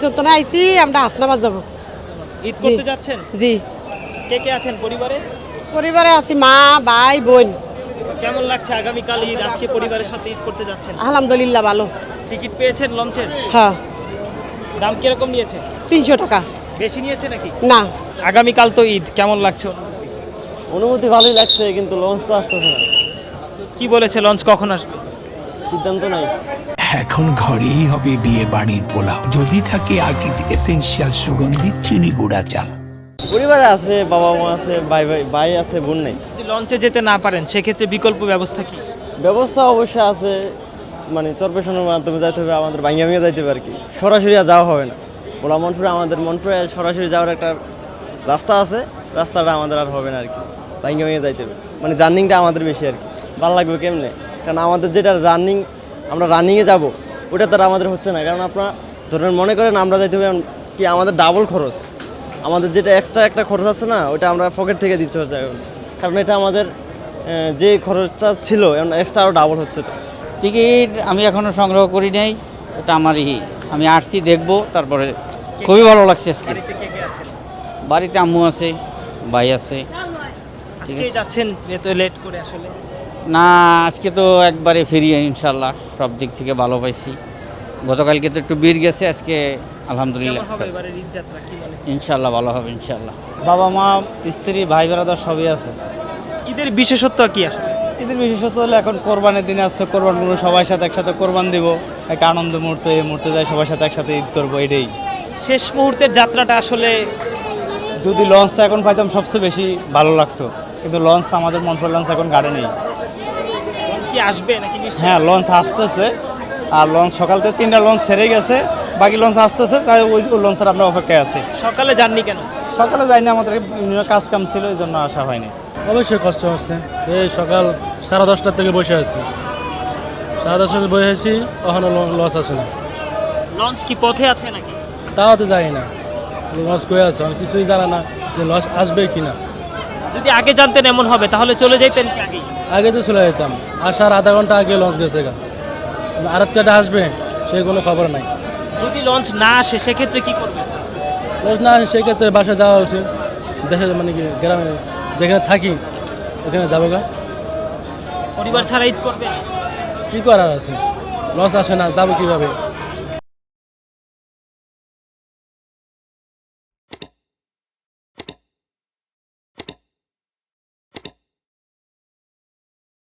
যত না আইছি আমরা হাসনাবাদ যাবো। ঈদ করতে যাচ্ছেন? জি। কে কে আছেন পরিবারে? পরিবারে আছি মা ভাই বোন। কেমন লাগছে আগামীকাল ঈদ, আজকে পরিবারের সাথে ঈদ করতে যাচ্ছেন? আলহামদুলিল্লাহ ভালো। টিকিট পেয়েছেন লঞ্চের? হ্যাঁ। দাম কিরকম নিয়েছে? 300 টাকা। বেশি নিয়েছে নাকি? না। আগামীকাল তো ঈদ, কেমন লাগছে? অনুভূতি ভালোই লাগছে, কিন্তু লঞ্চ তো আসতেছে না। কি বলেছে লঞ্চ কখন আসবে? সিদ্ধান্ত নাই। এখন ঘরেই হবে বিয়ে বাড়ির পোলাও, যদি থাকে আকিজ এসেনশিয়াল সুগন্ধি চিনি গুঁড়া চাল। পরিবারে আছে, বাবা মা আছে, ভাই আছে, বোন নেই। যদি লঞ্চে যেতে না পারেন সেক্ষেত্রে বিকল্প ব্যবস্থা কি? ব্যবস্থা অবশ্যই আছে, মানে চরপেশনের মাধ্যমে যাইতে হবে, আমাদের ভাঙ্গিয়া যাইতে হবে আর কি। সরাসরি আর যাওয়া হবে না। ওলা মনপুরে আমাদের মনপুরে সরাসরি যাওয়ার একটা রাস্তা আছে, রাস্তাটা আমাদের আর হবে না আর কি। ভাঙ্গিয়া যাইতে হবে, মানে জার্নিংটা আমাদের বেশি আর কি। ভালো লাগবে কেমনে, কারণ আমাদের যেটা রানিং, আমরা রানিংয়ে যাব, ওটা তার আমাদের হচ্ছে না। কারণ আপনারা ধরেন মনে করেন আমরা যাইতে হবে কি, আমাদের ডাবল খরচ, আমাদের যেটা এক্সট্রা একটা খরচ আছে না, ওটা আমরা পকেট থেকে দিতে হচ্ছে এখন। কারণ এটা আমাদের যে খরচটা ছিল এখন এক্সট্রা আরও ডাবল হচ্ছে। তো টিকিট আমি এখনও সংগ্রহ করি নাই, এটা আমারই। আমি আসছি দেখবো, তারপরে খুবই ভালো লাগছে আজকে। বাড়িতে কে কে আছেন? বাড়িতে আম্মু আছে, ভাই আছে। আজকেই যাচ্ছেন এত লেট করে আসলে? না, আজকে তো একবারে ফিরি ইনশাল্লাহ, সব দিক থেকে ভালো পাইছি। গতকালকে তো একটু ভিড় গেছে, আজকে আলহামদুলিল্লাহ কেমন হবে এবারের ঈদ যাত্রা, কি মনে হয়? ইনশাল্লাহ ভালো হবে ইনশাল্লাহ। বাবা মা স্ত্রী ভাই বেড়াদার সবই আছে। ঈদের বিশেষত্ব কি আসলে? ঈদের বিশেষত হলো এখন কোরবানির দিন আসছে, কোরবান করবো সবার সাথে একসাথে কোরবান দিব, একটা আনন্দ মুহূর্ত, এই মুহূর্তে যাই সবার সাথে একসাথে ঈদ করবো, এটাই। শেষ মুহূর্তের যাত্রাটা আসলে যদি লঞ্চটা এখন পাইতাম সবচেয়ে বেশি ভালো লাগতো, কিন্তু লঞ্চ আমাদের মনপুর লঞ্চ এখন গাড়ি নেই। লঞ্চ কি আসবে নাকি? হ্যাঁ, লঞ্চ আসতেছে, আর লঞ্চ সকাল থেকে 3টা লঞ্চ ছেড়ে গেছে, বাকি লঞ্চ আসতেছে, তাই ওই লঞ্চের আমরা অপেক্ষায় আছি। সকালে যাননি কেন? সকালে যাইনি, আমাদের বিভিন্ন কাজ কাম ছিল, এই জন্য আসা হয়নি। অবশ্যই কষ্ট হচ্ছে। এই সকাল 10:30 থেকে বসে আছি, 10:30 বসে আছি, কখনো লস আছে না। লঞ্চ কি পথে আছে নাকি? তাও তো জানি না লস করে আছে, অনেক কিছুই জানে না যে লস আসবে কি না। যদি আগে জানতেন এমন হবে তাহলে চলে যেতেন কি আগেই? আগে তো চলে যেতাম, আসার আধা ঘন্টা আগে লঞ্চ গেছে গা, আর একটা আসবে সেই কোনো খবর নাই। যদি লঞ্চ না আসে সেক্ষেত্রে কি করবেন? লঞ্চ না আসে সেক্ষেত্রে বাসায় যাওয়া উচিত, দেশে মানে কি গ্রামে যেখানে থাকি ওখানে যাবো গা। পরিবার ছাড়া ঈদ করবেন? কী করার আছে, লস আসে না, যাবো কীভাবে?